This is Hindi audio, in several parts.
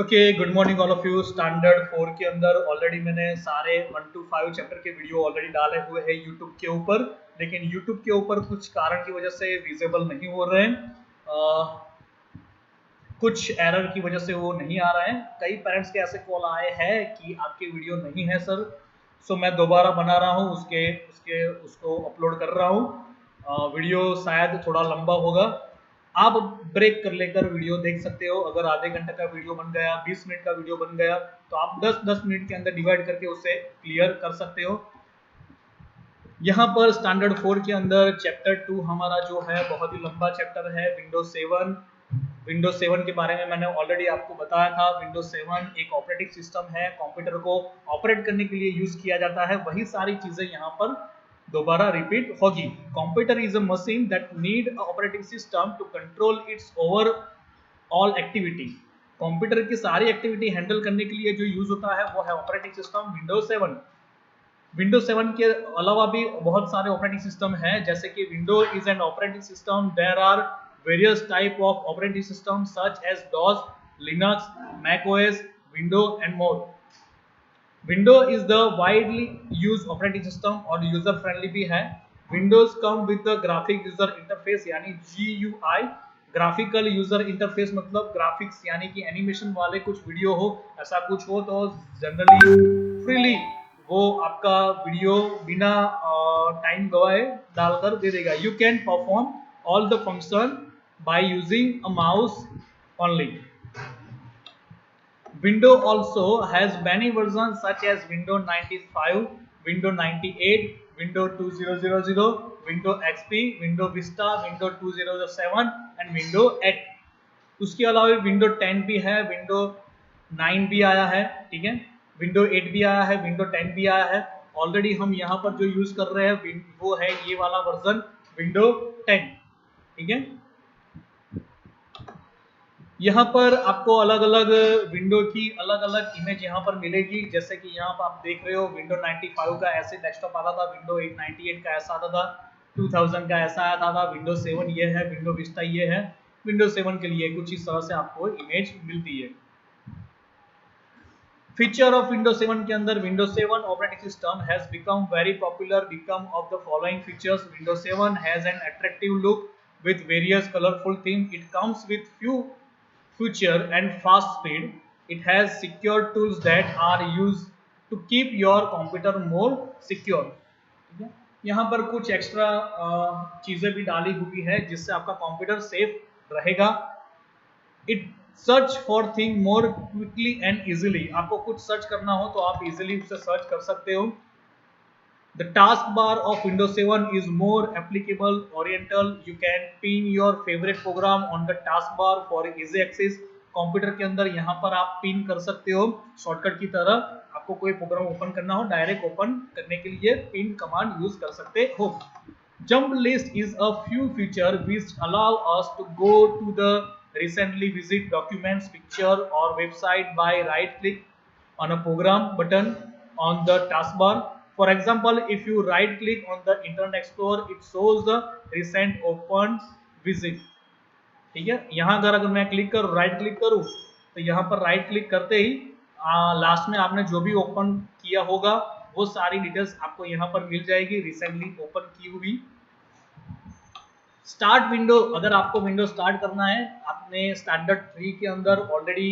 Okay, good morning all of you. Standard 4 के अंदर ऑलरेडी मैंने सारे 1 to 5 चैप्टर के वीडियो ऑलरेडी डाले हुए हैं यूट्यूब के ऊपर, लेकिन यूट्यूब के ऊपर कुछ कारण की वजह से विजिबल नहीं हो रहे हैं। कुछ एरर की वजह से वो नहीं आ रहा है। कई पेरेंट्स के ऐसे कॉल आए हैं कि आपके वीडियो नहीं है सर, सो मैं दोबारा बना रहा हूँ, उसको अपलोड कर रहा हूँ। वीडियो शायद थोड़ा लंबा होगा, आप ब्रेक कर लेकर वीडियो देख सकते हो। अगर आधे घंटे का वीडियो बन गया, 20 मिनट का वीडियो बन गया, तो आप 10-10 मिनट के अंदर डिवाइड करके उसे क्लियर कर सकते हो। यहाँ पर स्टैंडर्ड 4 के अंदर चैप्टर 2 हमारा जो है बहुत ही लंबा चैप्टर है, विंडोज 7। विंडोज 7 के बारे में मैंने ऑलरेडी आपको बताया था। विंडोज 7 एक ऑपरेटिंग सिस्टम है, कंप्यूटर को ऑपरेट करने के लिए यूज किया जाता है। वही सारी चीजें यहाँ पर दोबारा रिपीट होगी। Computer is a machine that need a operating system to control its overall activity. Computer की सारी एक्टिविटी हैंडल करने के लिए जो यूज होता है वो है ऑपरेटिंग सिस्टम विंडोज 7। विंडोज 7 के अलावा भी बहुत सारे ऑपरेटिंग सिस्टम हैं, जैसे कि window is an operating system. There are various type of operating system such as DOS, Linux, macOS, window and more. Window is the widely use operating system और यूजर फ्रेंडली भी है। Windows come with the graphic user interface यानी GUI। ग्राफिकल यूजर इंटरफेस मतलब ग्राफिक्स यानी कि एनिमेशन वाले कुछ वीडियो हो, ऐसा कुछ हो तो जनरली फ्रीली वो आपका वीडियो बिना टाइम गवाए डालकर दे देगा। You can perform all the function by using a mouse only. Windows also has many versions such as Windows 95, Windows 98, Windows 2000, Windows XP, Windows Vista, Windows 2007 and Windows 8। उसके अलावा Windows 10 भी है, Windows 9 भी आया है, ठीक है, Windows 8 भी आया है, Windows 10 भी आया है। ऑलरेडी हम यहाँ पर जो यूज कर रहे हैं वो है ये वाला वर्जन Windows 10, ठीक है। यहाँ पर आपको अलग अलग विंडो की अलग अलग इमेज यहाँ पर मिलेगी, जैसे कि यहाँ पर आप देख रहे हो विंडो 95 का ऐसे डेस्कटॉप आता था, विंडो 98 का ऐसा आता था, 2000 का ऐसा आता था, विंडो 7 ये है, विंडो विस्टा ये है। विंडो 7 के लिए कुछ इस तरह से आपको इमेज मिलती है। फीचर ऑफ विंडो 7 के अंदर window 7 operating system has become very popular become of the following features. Window 7 has an attractive look with various colorful theme. It comes with few feature and fast speed. It has secure tools that are used to keep your computer more secure. ठीक है, यहाँ पर कुछ एक्स्ट्रा चीजें भी डाली हुई है जिससे आपका कंप्यूटर सेफ रहेगा। It search for thing more quickly and easily. आपको कुछ सर्च करना हो तो आप इजीली उसे सर्च कर सकते हो। The taskbar of Windows 7 is more applicable oriental. You can pin your favorite program on the taskbar for easy access. Computer के अंदर यहाँ पर आप पिन कर सकते हो शॉर्टकट की तरह। आपको कोई प्रोग्राम ओपन करना हो, डायरेक्ट ओपन करने के लिए पिन कमांड यूज कर सकते हो। Jump list is a few feature which allow us to go to the recently visit documents, picture or website by right click on a program button on the taskbar. For example, if you right click on the Internet Explorer, it shows the recent open visit। ठीक है, यहाँ अगर मैं क्लिक करूँ, राइट क्लिक करूँ, तो यहाँ पर राइट क्लिक करते ही लास्ट में आपने जो भी ओपन किया होगा वो सारी डिटेल्स आपको यहाँ पर मिल जाएगी, रिसेंटली ओपन की हुई। स्टार्ट विंडो, अगर आपको विंडो स्टार्ट करना है, आपने स्टैंडर्ड 3 के अंदर ऑलरेडी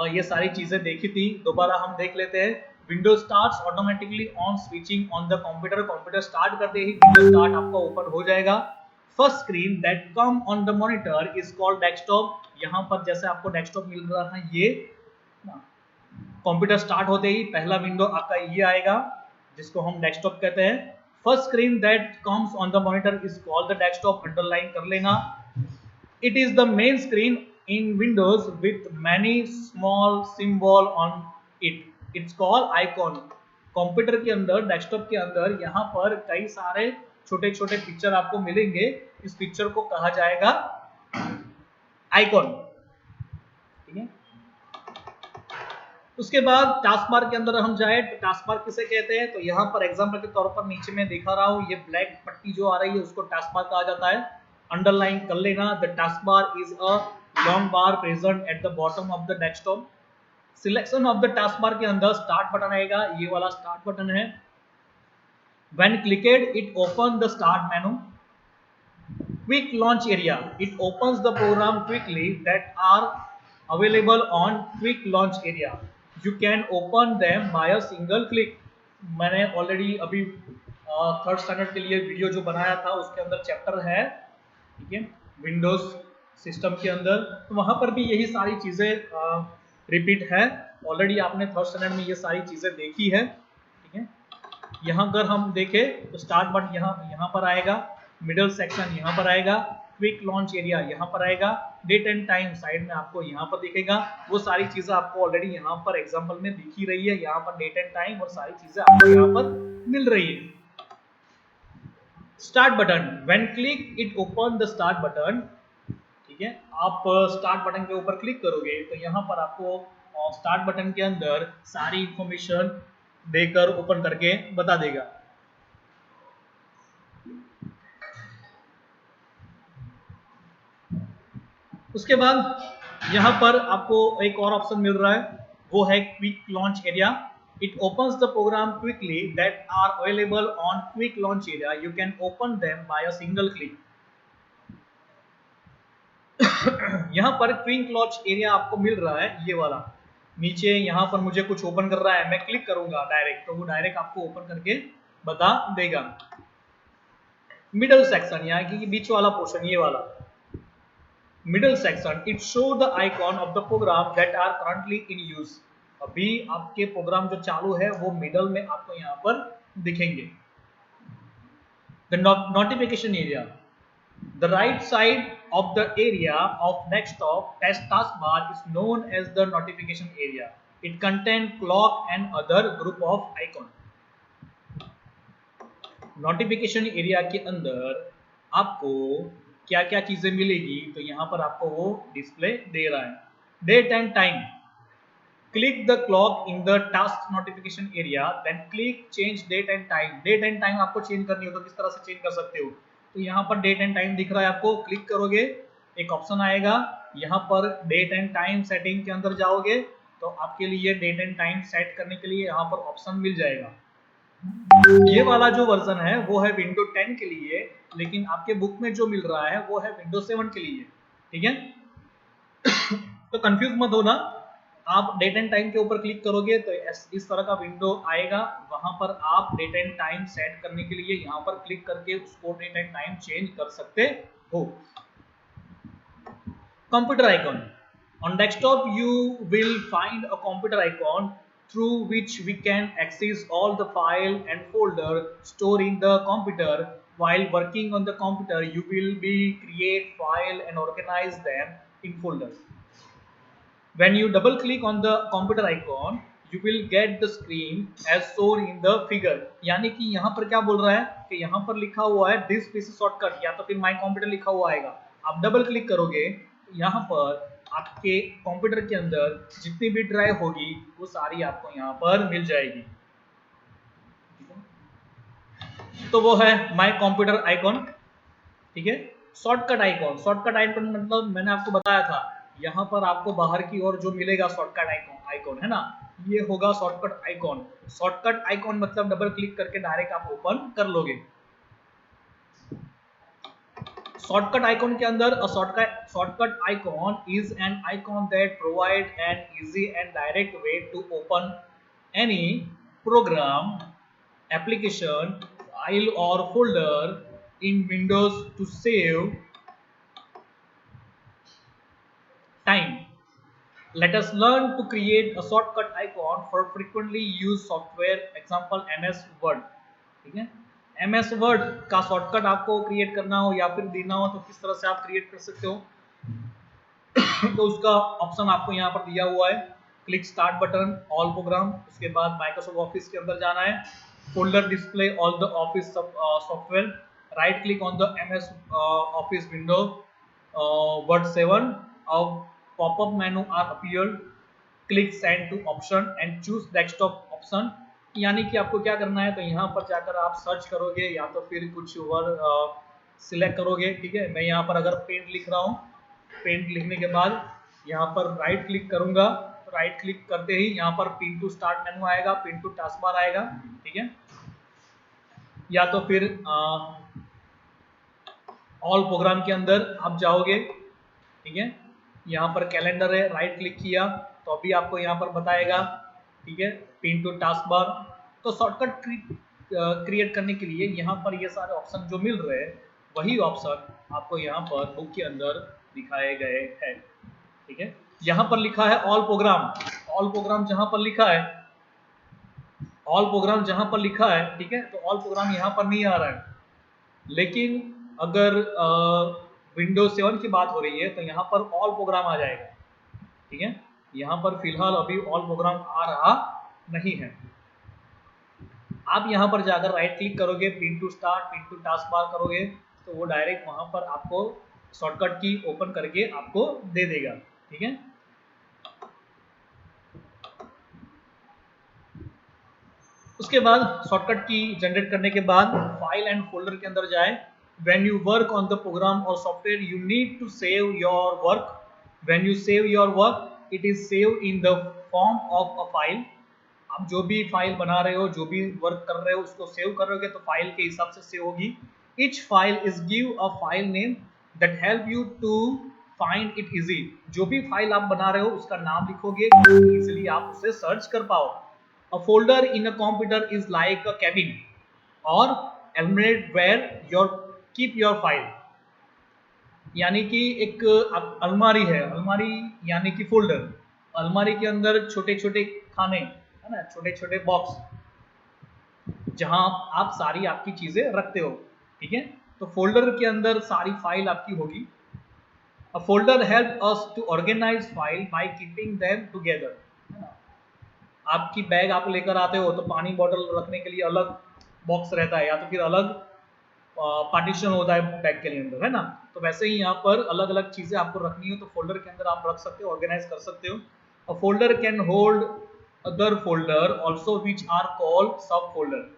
ये सारी चीजें देखी थी, दोबारा हम देख लेते हैं। Window starts automatically on switching on the computer. Computer start करते ही विंडो स्टार्ट आपका ओपन हो जाएगा। First screen that come on the monitor is called desktop. यहाँ पर जैसे आपको डेस्कटॉप मिल रहा है, ये कंप्यूटर स्टार्ट होते ही पहला विंडो आपका ये आएगा जिसको हम डेस्कटॉप कहते हैं। First screen that comes on the monitor is called the desktop, underline कर लेना। It is the main screen in Windows with many small symbol on it, it's called icon. Computer के अंदर, डेस्कटॉप के अंदर यहाँ पर कई सारे छोटे छोटे पिक्चर आपको मिलेंगे, इस पिक्चर को कहा जाएगा आइकॉन, ठीक है। उसके बाद टास्कबार के अंदर हम जाए तो टास्कबार किसे कहते हैं, तो यहाँ पर एग्जांपल के तौर पर नीचे में दिखा रहा हूँ, ये ब्लैक पट्टी जो आ रही है उसको टास्कबार कहा जाता है, अंडरलाइन कर लेना। The taskbar is a long bar present at the bottom of the desktop. Selection of the task bar के अंदर स्टार्ट बटन आएगा, ये वाला स्टार्ट बटन है। When clicked, it opens the start menu. Quick launch area, it opens the program quickly that are available on quick launch area. You can open them by a single click. मैंने ऑलरेडी अभी थर्ड स्टैंडर्ड के लिए वीडियो जो बनाया था उसके अंदर चैप्टर है, ठीक है, विंडोज सिस्टम के अंदर, तो वहां पर भी यही सारी चीजें रिपीट है। ऑलरेडी आपने थर्ड स्टैंडर्ड में ये सारी चीजें देखी है, ठीक है। यहाँ अगर हम देखें तो स्टार्ट बटन यहाँ पर आएगा, मिडल सेक्शन यहाँ पर आएगा, क्विक लॉन्च एरिया यहाँ पर आएगा, डेट एंड टाइम साइड में आपको यहाँ पर दिखेगा। वो सारी चीजें आपको ऑलरेडी यहाँ पर एग्जांपल में दिख ही रही है, यहाँ पर डेट एंड टाइम और सारी चीजें आपको यहाँ पर मिल रही है। Start button, when click it open the start button, ठीक है। आप स्टार्ट बटन के ऊपर क्लिक करोगे तो यहाँ पर आपको स्टार्ट बटन के अंदर सारी इंफॉर्मेशन देकर ओपन करके बता देगा। उसके बाद यहाँ पर आपको एक और ऑप्शन मिल रहा है, वो है quick launch area. It opens the program quickly that are available on quick launch area, you can open them by a single click. यहाँ पर क्विक लॉन्च एरिया आपको मिल रहा है, ये वाला नीचे यहाँ पर मुझे कुछ ओपन कर रहा है, मैं क्लिक करूंगा डायरेक्ट तो वो डायरेक्ट आपको ओपन करके बता देगा। मिडल सेक्शन यहाँ की बीच वाला पोर्शन, ये वाला middle section, it show the icon of the program that are currently in use. अभी आपके प्रोग्राम जो चालू है वो मिडल में आपको यहाँ पर दिखेंगे। The notification area, the right side of the area of desktop taskbar is known as the notification area. It contains clock and other group of icon. Notification area के अंदर आपको क्या क्या चीजें मिलेगी, तो यहाँ पर आपको वो डिस्प्ले दे रहा है। Date and time, click the clock in the task notification area, then click change date and time. Date and time आपको चेंज करनी हो तो किस तरह से चेंज कर सकते हो, तो यहाँ पर डेट एंड टाइम दिख रहा है आपको, क्लिक करोगे एक ऑप्शन आएगा, यहाँ पर डेट एंड टाइम सेटिंग के अंदर जाओगे तो आपके लिए डेट एंड टाइम सेट करने के लिए यहाँ पर ऑप्शन मिल जाएगा। ये वाला जो वर्जन है वो है विंडो 10 के लिए, लेकिन आपके बुक में जो मिल रहा है वो है विंडो 7 के लिए, ठीक है। तो कंफ्यूज मत होना, आप डेट एंड टाइम के ऊपर क्लिक करोगे तो इस तरह का विंडो आएगा, वहां पर आप डेट एंड टाइम सेट करने के लिए यहाँ पर क्लिक करके उसको डेट एंड टाइम चेंज कर सकते हो। Computer icon, on desktop you will find a computer icon through which we can access all the file and folder stored in the computer. While working on the computer you will be create file and organize them in folders. When you double click on the computer icon you will get the screen as shown in the figure। यानी कि यहाँ पर क्या बोल रहा है कि यहाँ पर लिखा हुआ है दिस पीसी शॉर्टकट या तो फिर माय कंप्यूटर लिखा हुआ आएगा, आप डबल क्लिक करोगे यहाँ पर आपके कंप्यूटर के अंदर जितनी भी ड्राइव होगी वो सारी आपको यहाँ पर मिल जाएगी। तो वो है माय कंप्यूटर आइकॉन, ठीक है। शॉर्टकट आइकॉन, शॉर्टकट आइकॉन मतलब मैंने आपको बताया था यहाँ पर आपको बाहर की ओर जो मिलेगा शॉर्टकट आइकॉन है ना, ये होगा शॉर्टकट आइकॉन। शॉर्टकट आइकॉन मतलब डबल क्लिक करके डायरेक्ट आप ओपन कर लोगे। शॉर्टकट आइकॉन के अंदर shortcut icon is an icon that provide an easy and direct way to open any program, application, file और folder in Windows to save time. Let us learn to create a shortcut icon for frequently used software, example MS Word, ठीक है। MS Word का शॉर्टकट आपको क्रिएट करना हो या फिर देना हो तो किस तरह से आप क्रिएट कर सकते हो तो उसका ऑप्शन आपको यहाँ पर दिया हुआ है। Click start button, all programme, उसके बाद माइक्रोसॉफ्ट ऑफिस के अंदर जाना है, folder display all the office software, right click on the MS office window Word 7, अब pop-up menu are appeared, click send to option and choose desktop option। यानी कि आपको क्या करना है तो यहाँ पर जाकर आप सर्च करोगे या तो फिर कुछ वर्ड सिलेक्ट करोगे, ठीक है। मैं यहाँ पर अगर पेंट लिख रहा हूँ, पेंट लिखने के बाद यहाँ पर राइट क्लिक करूंगा राइट क्लिक करते ही यहाँ पर पिन टू स्टार्ट मेनू आएगा, पिन टू टास्क बार आएगा, ठीक है। या तो फिर ऑल प्रोग्राम के अंदर आप जाओगे, ठीक है। यहाँ पर कैलेंडर है, राइट क्लिक किया तो अभी आपको यहाँ पर बताएगा, ठीक है, पिन टू टास्क बार। तो शॉर्टकट क्रिएट करने के लिए यहाँ पर ये सारे ऑप्शन जो मिल रहे हैं वही ऑप्शन आपको यहाँ पर बुक के अंदर दिखाए गए हैं, ठीक है। यहाँ पर लिखा है ऑल प्रोग्राम, ऑल प्रोग्राम जहाँ पर लिखा है, ऑल प्रोग्राम जहाँ पर लिखा है, ठीक है, तो ऑल प्रोग्राम यहाँ पर नहीं आ रहा है। लेकिन अगर विंडोज 7 की बात हो रही है तो यहाँ पर ऑल प्रोग्राम आ जाएगा, ठीक है। यहाँ पर फिलहाल अभी ऑल प्रोग्राम आ रहा नहीं है। आप यहाँ पर जाकर राइट क्लिक करोगे, pin to start, pin to taskbar करोगे तो वो डायरेक्ट वहां पर आपको शॉर्टकट की ओपन करके आपको दे देगा, ठीक है। उसके बाद शॉर्टकट की जनरेट करने के बाद फाइल एंड फोल्डर के अंदर जाए। When you work on the program or software, you need to save your work. When you save your work, it is saved in the form of a file. आप जो भी फाइल बना रहे हो, जो भी वर्क कर रहे हो, उसको सेव करोगे तो फाइल के हिसाब से सेव होगी। Each file is give a file name that help you to find it easy. जो भी फाइल आप बना रहे हो उसका नाम लिखोगे, इजीली आप उसे सर्च कर पाओ। A folder in a computer is like a cabin or almirette where your keep your file, यानी कि एक अलमारी है, अलमारी यानी कि फोल्डर, अलमारी के अंदर छोटे छोटे खाने है ना, छोटे छोटे बॉक्स जहां आप सारी आपकी चीजें रखते हो, ठीक है। तो फोल्डर के अंदर सारी फाइल आपकी होगी। A folder help us to organize file by keeping them together, है ना। आपकी बैग आप लेकर आते हो तो पानी बोतल रखने के लिए अलग बॉक्स रहता है, या तो फिर अलग पार्टीशन होता है बैग के लिए अंदर, है ना। तो वैसे ही यहाँ पर अलग अलग चीजें आपको रखनी हो तो फोल्डर के अंदर आप रख सकते हो, ऑर्गेनाइज कर सकते हो। A folder can hold other folder also which are called subfolder.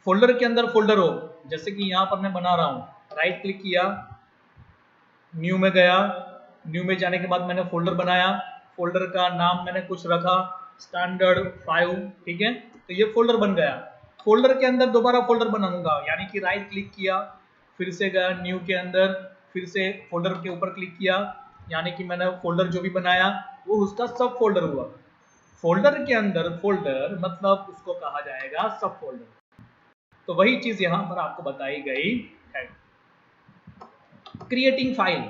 Folder के अंदर फोल्डर हो, जैसे कि यहाँ पर मैं बना रहा हूँ, राइट क्लिक किया, न्यू में गया, न्यू में जाने के बाद मैंने फोल्डर बनाया, फोल्डर का नाम मैंने कुछ रखा स्टैंडर्ड 5, ठीक है। तो ये फोल्डर बन गया। फोल्डर के अंदर दोबारा फोल्डर बनाऊंगा, यानी कि राइट क्लिक किया, फिर से गया न्यू के अंदर, फिर से फोल्डर के ऊपर क्लिक किया, यानी कि मैंने फोल्डर जो भी बनाया वो उसका सब फोल्डर हुआ। फोल्डर के अंदर फोल्डर मतलब उसको कहा जाएगा सब फोल्डर। तो वही चीज यहां पर आपको बताई गई है। Creating file,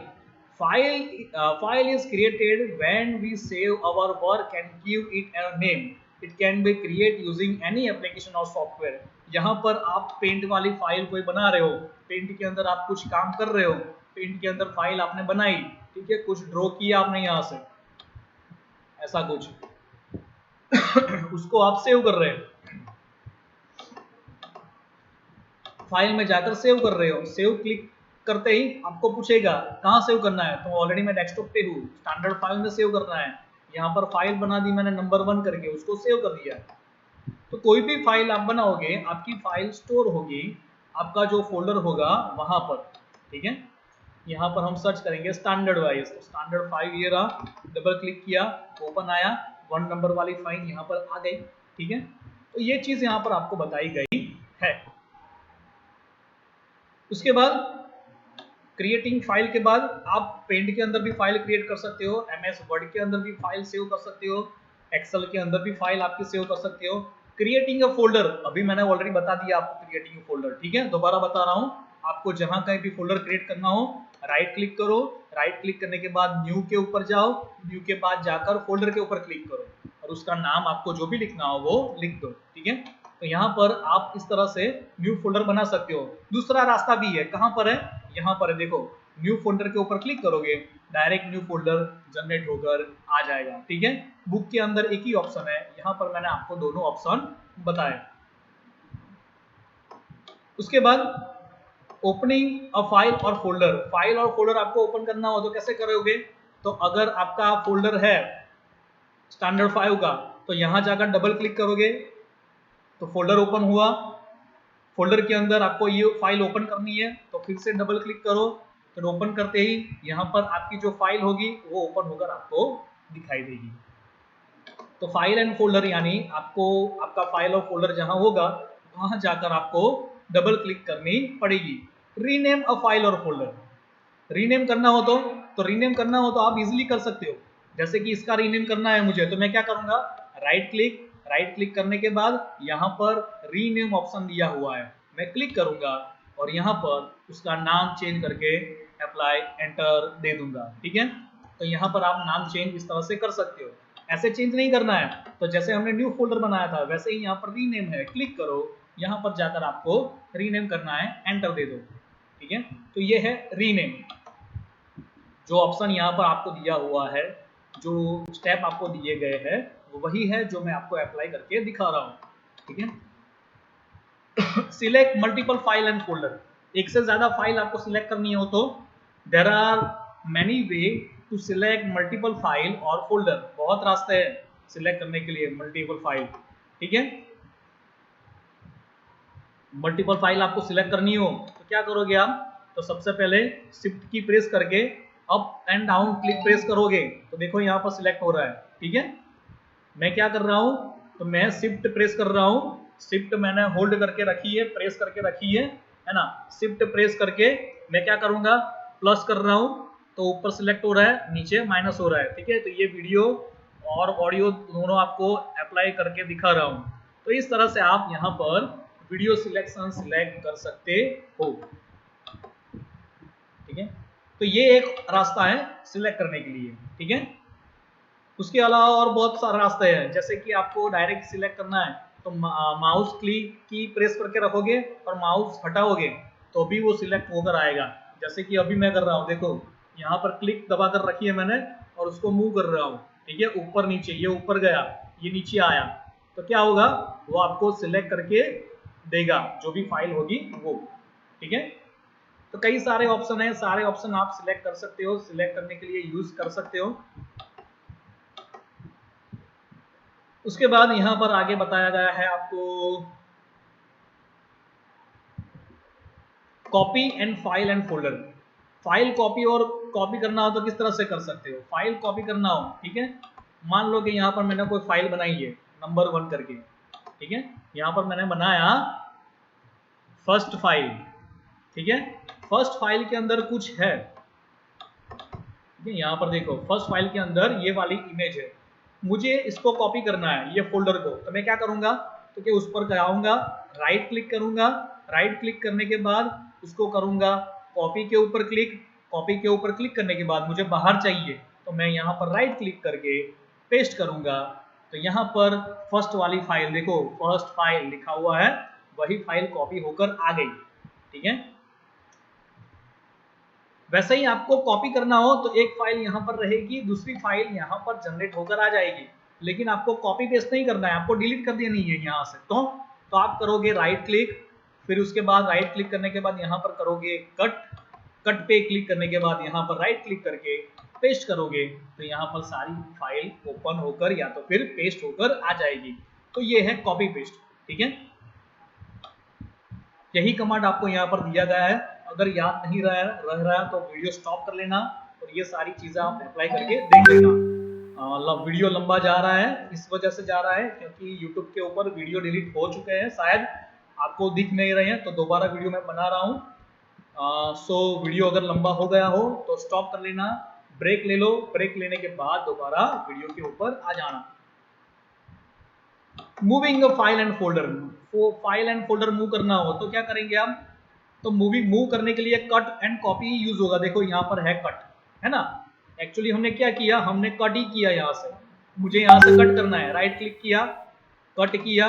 file is created when we save our work and give it a name. It can be created using any application or software. यहाँ पर आप पेंट वाली फाइल कोई बना रहे हो, पेंट के अंदर आप कुछ काम कर रहे हो, पेंट के अंदर फाइल आपने बनाई, ठीक है, कुछ ड्रॉ किया आपने यहाँ से ऐसा कुछ उसको आप सेव कर रहे हो, फाइल में जाकर सेव कर रहे हो। सेव क्लिक करते ही आपको पूछेगा कहाँ सेव करना है, तो ऑलरेडी मैं डेस्कटॉप पे हूँ, स्टैंडर्ड फाइल में सेव करना है। यहाँ पर फाइल बना दी मैंने नंबर 1 करके, उसको सेव कर दिया। तो कोई भी फाइल आप बनाओगे, आपकी फाइल स्टोर होगी, आपका जो फोल्डर होगा वहां पर, ठीक है। यहाँ पर हम सर्च करेंगे स्टैंडर्ड वाइज, तो स्टैंडर्ड 5 ये रहा, डबल क्लिक किया, ओपन आया, 1 नंबर वाली फाइल यहाँ पर आ गई, ठीक है। तो ये चीज यहाँ पर आपको बताई गई है। उसके बाद क्रिएटिंग फाइल के बाद आप पेंट के अंदर भी फाइल क्रिएट कर सकते हो, एमएस वर्ड के अंदर भी फाइल सेव कर सकते हो, एक्सेल के अंदर भी फाइल आपकी सेव कर सकते हो। क्रिएटिंग अ फोल्डर, अभी मैंने ऑलरेडी बता दिया आपको क्रिएटिंग अ फोल्डर, ठीक है। दोबारा बता रहा हूँ, आपको जहां कहीं भी फोल्डर क्रिएट करना हो, राइट क्लिक करो, राइट क्लिक करने के बाद न्यू के ऊपर जाओ, न्यू के बाद जाकर फोल्डर के ऊपर क्लिक करो और उसका नाम आपको जो भी लिखना हो वो लिख दो, ठीक है। तो यहाँ पर आप इस तरह से न्यू फोल्डर बना सकते हो। दूसरा रास्ता भी है, कहाँ पर है, यहाँ पर है, देखो न्यू फोल्डर के ऊपर क्लिक करोगे, डायरेक्ट न्यू फोल्डर जनरेट होकर आ जाएगा, ठीक है। बुक के अंदर एक ही ऑप्शन है, यहाँ पर मैंने आपको दोनों ऑप्शन बताए। उसके बाद ओपनिंग अ फाइल और फोल्डर, फाइल और फोल्डर आपको ओपन करना हो तो कैसे करोगे, तो अगर आपका फोल्डर है स्टैंडर्ड 5 का, तो यहाँ जाकर डबल क्लिक करोगे तो फोल्डर ओपन हुआ। फोल्डर के अंदर आपको ये फाइल ओपन करनी है तो फिर से डबल क्लिक करो, तो ओपन करते ही यहाँ पर आपकी जो फाइल होगी वो ओपन होकर आपको दिखाई देगी। तो फाइल एंड फोल्डर यानी आपको आपका फाइल और फोल्डर जहां होगा वहां जाकर आपको डबल क्लिक करनी पड़ेगी। रीनेम अ फाइल और फोल्डर, रीनेम करना हो तो रीनेम करना हो तो आप इजीली कर सकते हो। जैसे कि इसका रीनेम करना है मुझे, तो मैं क्या करूंगा, राइट क्लिक करने के बाद यहाँ पर रीनेम ऑप्शन दिया हुआ है, मैं क्लिक करूंगा और यहाँ पर उसका नाम चेंज करके अप्लाई एंटर दे दूंगा। ठीक है, तो यहाँ पर आप नाम चेंज इस तरह से कर सकते हो। ऐसे चेंज नहीं करना है तो जैसे हमने न्यू फोल्डर बनाया था वैसे ही यहाँ पर रीनेम है, क्लिक करो, यहाँ पर जाकर आपको रीनेम करना है, एंटर दे दो। ठीक है, तो ये है रीनेम। जो ऑप्शन यहाँ पर आपको दिया हुआ है, जो स्टेप आपको दिए गए हैं वो वही है जो मैं आपको अप्लाई करके दिखा रहा हूँ। ठीक है, select multiple file and folder, एक से ज्यादा फाइल आपको सिलेक्ट करनी हो तो there are many way to select multiple file और फोल्डर, बहुत रास्ते हैं सिलेक्ट करने के लिए मल्टीपल फाइल। ठीक है, मल्टीपल फाइल आपको सिलेक्ट करनी हो तो क्या करोगे आप, तो सबसे पहले शिफ्ट की प्रेस करके up and down click press करोगे तो देखो यहाँ पर सिलेक्ट हो रहा है। ठीक है, मैं क्या कर रहा हूँ, तो मैं शिफ्ट प्रेस कर रहा हूँ, शिफ्ट मैंने होल्ड करके रखी है, प्रेस करके रखी है ना, शिफ्ट प्रेस करके मैं क्या करूंगा, प्लस कर रहा हूँ तो ऊपर सिलेक्ट हो रहा है, नीचे माइनस हो रहा है। ठीक है, तो ये वीडियो और ऑडियो दोनों आपको अप्लाई करके दिखा रहा हूँ। तो इस तरह से आप यहाँ पर वीडियो सिलेक्शन सिलेक्ट कर सकते हो। ठीक है, तो ये एक रास्ता है सिलेक्ट करने के लिए। ठीक है, उसके अलावा और बहुत सारे रास्ते हैं, जैसे कि आपको डायरेक्ट सिलेक्ट करना है तो माउस क्लिक की प्रेस करके रखोगे और माउस हटाओगे तो भी वो सिलेक्ट होकर आएगा। जैसे कि अभी मैं कर रहा हूँ, देखो यहाँ पर क्लिक दबा कर रखी है मैंने और उसको मूव कर रहा हूँ। ठीक है, ऊपर नीचे, ये ऊपर गया, ये नीचे आया, तो क्या होगा, वो आपको सिलेक्ट करके देगा जो भी फाइल होगी वो। ठीक है, तो कई सारे ऑप्शन है, सारे ऑप्शन आप सिलेक्ट कर सकते हो, सिलेक्ट करने के लिए यूज कर सकते हो। उसके बाद यहाँ पर आगे बताया गया है आपको copy and file and folder. File copy और कॉपी करना हो तो किस तरह से कर सकते हो, फाइल कॉपी करना हो, ठीक है, मान लो कि यहाँ पर मैंने कोई फाइल बनाई है नंबर 1 करके। ठीक है, यहाँ पर मैंने बनाया फर्स्ट फाइल। ठीक है, फर्स्ट फाइल के अंदर कुछ है, ठीक है, यहाँ पर देखो फर्स्ट फाइल के अंदर ये वाली इमेज है, मुझे इसको कॉपी करना है ये फोल्डर को, तो मैं क्या करूंगा, तो कि उस पर जाऊंगा, राइट क्लिक करूंगा, राइट क्लिक करने के बाद उसको करूंगा कॉपी के ऊपर क्लिक, कॉपी के ऊपर क्लिक करने के बाद मुझे बाहर चाहिए तो मैं यहाँ पर राइट क्लिक करके पेस्ट करूंगा, तो यहाँ पर फर्स्ट वाली फाइल देखो, फर्स्ट फाइल लिखा हुआ है, वही फाइल कॉपी होकर आ गई। ठीक है, वैसे ही आपको कॉपी करना हो तो एक फाइल यहाँ पर रहेगी, दूसरी फाइल यहाँ पर जनरेट होकर आ जाएगी, लेकिन आपको कॉपी पेस्ट नहीं करना है, आपको डिलीट कर देनी है यहाँ से। तो आप करोगे राइट क्लिक, फिर उसके बाद राइट क्लिक करने के बाद यहाँ पर करोगे कट, कट पे क्लिक करने के बाद यहाँ पर राइट क्लिक करके पेस्ट करोगे, तो यहाँ पर सारी फाइल ओपन होकर या तो फिर पेस्ट होकर आ जाएगी। तो ये है कॉपी पेस्ट। ठीक है, यही कमांड आपको यहाँ पर दिया गया है, अगर याद नहीं रह रहा है तो वीडियो स्टॉप कर लेना और ये सारी चीजें आप अप्लाई करके देख लेना। वीडियो लंबा जा रहा है, इस वजह से जा रहा है क्योंकि YouTube के ऊपर वीडियो डिलीट हो चुके हैं, शायद आपको दिख नहीं रहे हैं, तो दोबारा वीडियो मैं बना रहा हूँ। सो वीडियो अगर लंबा हो गया हो तो स्टॉप कर लेना, ब्रेक ले लो, ब्रेक लेने के बाद दोबारा वीडियो के ऊपर आ जाना। Moving file and folder, file and folder move करना हो तो क्या करेंगे आप, तो मूव करने के लिए कट एंड कॉपी यूज होगा। देखो यहाँ पर है कट, है ना, एक्चुअली हमने क्या किया, हमने कट ही किया, यहाँ से मुझे यहाँ से कट करना है, राइट क्लिक किया, कट किया,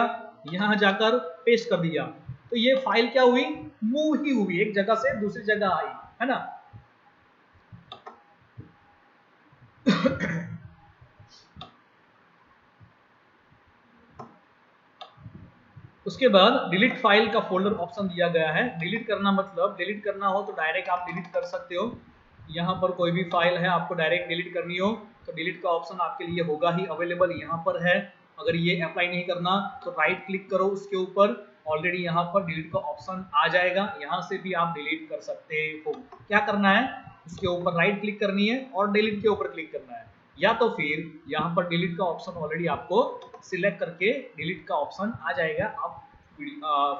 यहाँ जाकर पेस्ट कर दिया, तो ये फाइल क्या हुई, मूव ही हुई, एक जगह से दूसरी जगह आई, है ना। उसके बाद डिलीट फाइल का फोल्डर ऑप्शन दिया गया है, डिलीट करना मतलब डिलीट करना हो तो डायरेक्ट आप डिलीट कर सकते हो, यहाँ पर कोई भी फाइल है आपको डायरेक्ट डिलीट करनी हो तो डिलीट का ऑप्शन आपके लिए होगा ही अवेलेबल, यहाँ पर है। अगर ये अप्लाई नहीं करना तो राइट क्लिक करो उसके ऊपर, ऑलरेडी यहाँ पर डिलीट का ऑप्शन आ जाएगा, यहाँ से भी आप डिलीट कर सकते हो। क्या करना है, उसके ऊपर राइट क्लिक करनी है और डिलीट के ऊपर क्लिक करना है, या तो फिर यहाँ पर डिलीट का ऑप्शन ऑलरेडी आपको सिलेक्ट करके डिलीट का ऑप्शन आ जाएगा, आप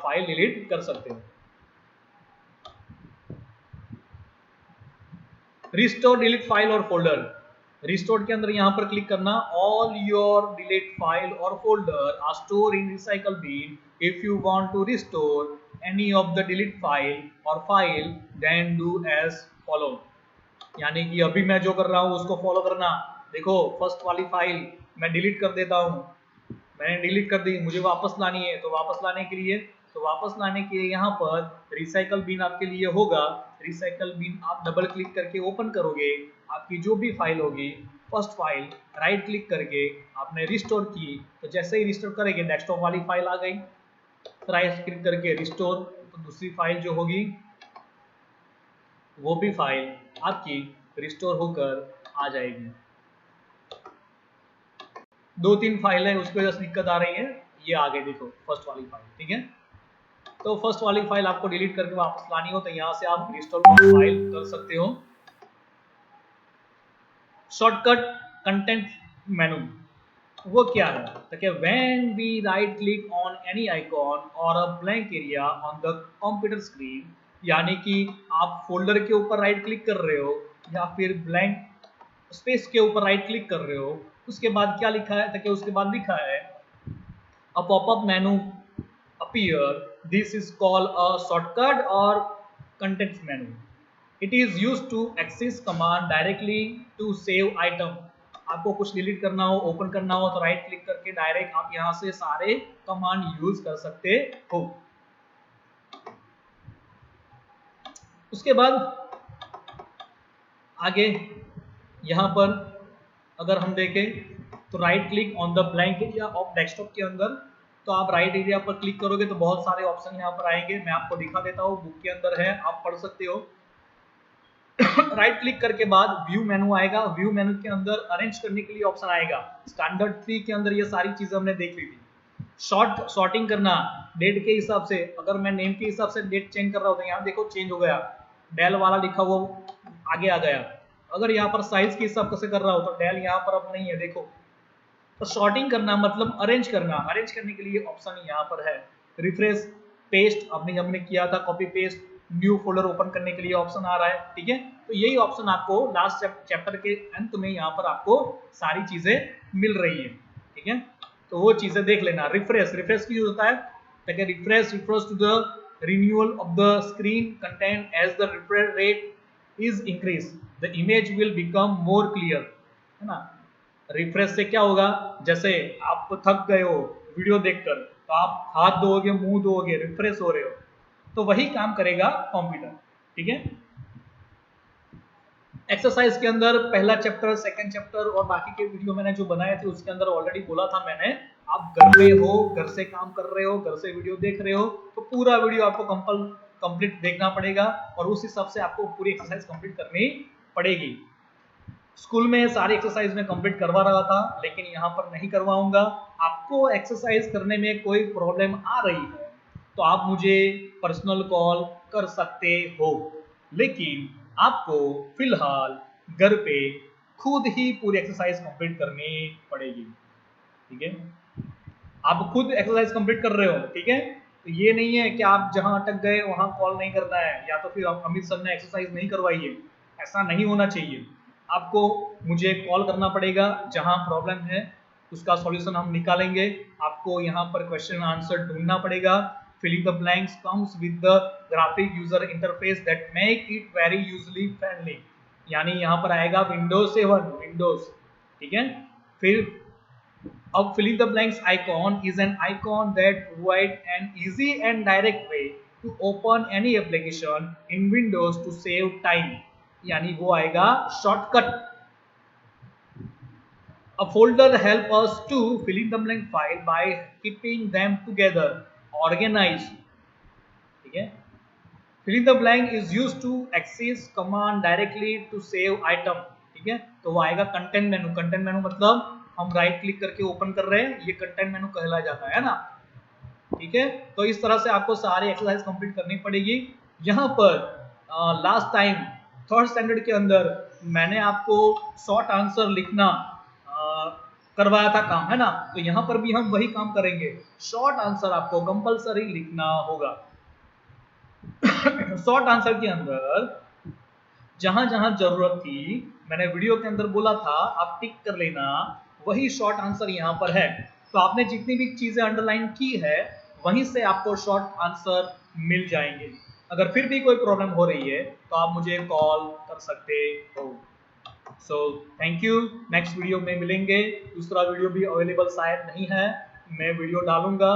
फाइल डिलीट कर सकते हो। रिस्टोर डिलीट फाइल और फोल्डर, रिस्टोर के अंदर यहाँ पर क्लिक करना, ऑल योर डिलीट फाइल और folder are store in recycle bin, if you want to restore any of the delete file और file then do as follow. यानी कि अभी मैं जो कर रहा हूँ उसको फॉलो करना। देखो फर्स्ट वाली फाइल मैं डिलीट कर देता हूँ, मैंने डिलीट कर दी, मुझे वापस लानी है, तो वापस लाने के लिए यहाँ पर रिसाइकल बिन आपके लिए होगा। रिसाइकल बिन आप डबल क्लिक करके ओपन करोगे, आपकी जो भी फाइल होगी फर्स्ट फाइल राइट क्लिक करके आपने रिस्टोर की, तो जैसे ही रिस्टोर करेंगे डेस्कटॉप वाली फाइल आ गई, राइट क्लिक करके रिस्टोर, तो दूसरी फाइल जो होगी वो भी फाइल आपकी रिस्टोर होकर आ जाएगी। 2-3 फाइल है उसकी वजह से दिक्कत आ रही है, ये आ गई देखो फर्स्ट वाली फाइल, ठीक है। तो फर्स्ट वाली फाइल आपको डिलीट करके वापस लानी हो तो यहाँ से आप रिस्टोर फाइल कर सकते हो। शॉर्टकट कंटेंट मेनू वो क्या है, तो क्या when we right click on any icon और a blank area on the computer screen, यानी कि आप फोल्डर के ऊपर राइट क्लिक कर रहे हो या फिर ब्लैंक स्पेस के ऊपर राइट क्लिक कर रहे हो, उसके बाद क्या लिखा है, तो क्या उसके बाद लिखा है a pop-up menu appear, this is called a shortcut or context menu, it is used to access command directly to save item। आपको कुछ डिलीट करना हो, ओपन करना हो तो राइट क्लिक करके डायरेक्ट आप यहां से सारे कमांड यूज कर सकते हो। उसके बाद आगे यहां पर अगर हम देखें तो right click on the blank area of desktop के अंदर, तो आप राइट एरिया पर क्लिक करोगे तो बहुत सारे ऑप्शन यहाँ पर आएंगे, मैं आपको दिखा देता हूँ, बुक के अंदर है, आप पढ़ सकते हो। राइट क्लिक करके बाद व्यू मेनू आएगा, व्यू मेनू के अंदर अरेंज करने के लिए ऑप्शन आएगा। स्टैंडर्ड 3 के अंदर ये सारी चीजें हमने देख ली थी। सॉर्टिंग करना डेट के हिसाब से, अगर मैं नेम के हिसाब से डेट चेंज कर रहा हूँ तो यहाँ देखो चेंज हो गया, डेल वाला लिखा हुआ आगे आ गया। अगर यहाँ पर साइज के हिसाब से कर रहा हो तो डेल यहाँ पर अब नहीं है, देखो। तो सॉर्टिंग करना मतलब अरेंज करना, अरेंज करने के लिए ऑप्शन यहाँ पर है। रिफ्रेश पेस्ट हमने किया था, copy paste, new folder open करने के लिए ऑप्शन आ रहा है, ठीक है। तो यही ऑप्शन आपको लास्ट चैप्टर के अंत में यहाँ पर आपको सारी चीजें मिल रही है, ठीक है। तो वो चीजें देख लेना। रिफ्रेश की होता है, ताकि refresh refers to the renewal of the screen content as the refresh rate is increase the image will become more clear, है ना। रिफ्रेश से क्या होगा, जैसे आप थक गए हो वीडियो देखकर तो आप हाथ धोओगे, मुंह धोओगे, रिफ्रेश हो रहे हो, तो वही काम करेगा कंप्यूटर, ठीक है। एक्सरसाइज के अंदर पहला चैप्टर, सेकंड चैप्टर और बाकी के वीडियो मैंने जो बनाए थे उसके अंदर ऑलरेडी बोला था मैंने, आप घर पे हो, घर से काम कर रहे हो, घर से वीडियो देख रहे हो, तो पूरा वीडियो आपको कंप्लीट देखना पड़ेगा और उस हिसाब से आपको पूरी एक्सरसाइज कंप्लीट करनी पड़ेगी। स्कूल में सारी एक्सरसाइज में कंप्लीट करवा रहा था, लेकिन यहाँ पर नहीं करवाऊंगा। आपको एक्सरसाइज करने में कोई प्रॉब्लम आ रही है तो आप मुझे पर्सनल कॉल कर सकते हो, लेकिन आपको फिलहाल घर पे खुद ही पूरी एक्सरसाइज कंप्लीट करनी पड़ेगी, ठीक है। आप खुद एक्सरसाइज कंप्लीट कर रहे हो, ठीक है। तो ये नहीं है कि आप जहां अटक गए वहां कॉल नहीं करना है, या तो फिर अमित सर ने एक्सरसाइज नहीं करवाई है, ऐसा नहीं होना चाहिए। आपको मुझे कॉल करना पड़ेगा, जहां प्रॉब्लम है उसका सॉल्यूशन हम निकालेंगे। आपको यहाँ पर क्वेश्चन आंसर ढूंढना पड़ेगा। Filling the blanks comes with the graphic user interface that make it very usually friendly, यानी यहाँ पर आएगा विंडोज 7 विंडोज, ठीक है। फिर अब filling the blanks icon is an icon that provide an easy and direct way to open any application in Windows to save time, यानी वो आएगा shortcut. A folder help us to fill in the blank file by keeping them together, organized, ठीक है। Filling the blank is used to access command directly to save item, ठीक है। तो वो आएगा कंटेंट मेनू। कंटेंट मेनू मतलब हम राइट क्लिक करके ओपन कर रहे हैं, ये कंटेंट मेनू कहला जाता है ना, ठीक है। तो इस तरह से आपको सारी एक्सरसाइज कंप्लीट करनी पड़ेगी। यहाँ पर लास्ट टाइम थर्ड स्टैंडर्ड के अंदर मैंने आपको शॉर्ट आंसर लिखना करवाया था काम, है ना। तो यहाँ पर भी हम वही काम करेंगे, शॉर्ट आंसर आपको कंपलसरी लिखना होगा। शॉर्ट आंसर के अंदर जहां जहां जरूरत थी, मैंने वीडियो के अंदर बोला था आप टिक कर लेना, वही शॉर्ट आंसर यहाँ पर है। तो आपने जितनी भी चीजें अंडरलाइन की है वहीं से आपको शॉर्ट आंसर मिल जाएंगे। अगर फिर भी कोई प्रॉब्लम हो रही है तो आप मुझे कॉल कर सकते हो। So thank you, next video में मिलेंगे। दूसरा वीडियो भी अवेलेबल शायद नहीं है, मैं वीडियो डालूंगा,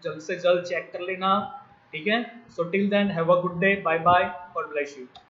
जल्द से जल्द चेक कर लेना, ठीक है। So till then have a good day, bye bye, God bless you.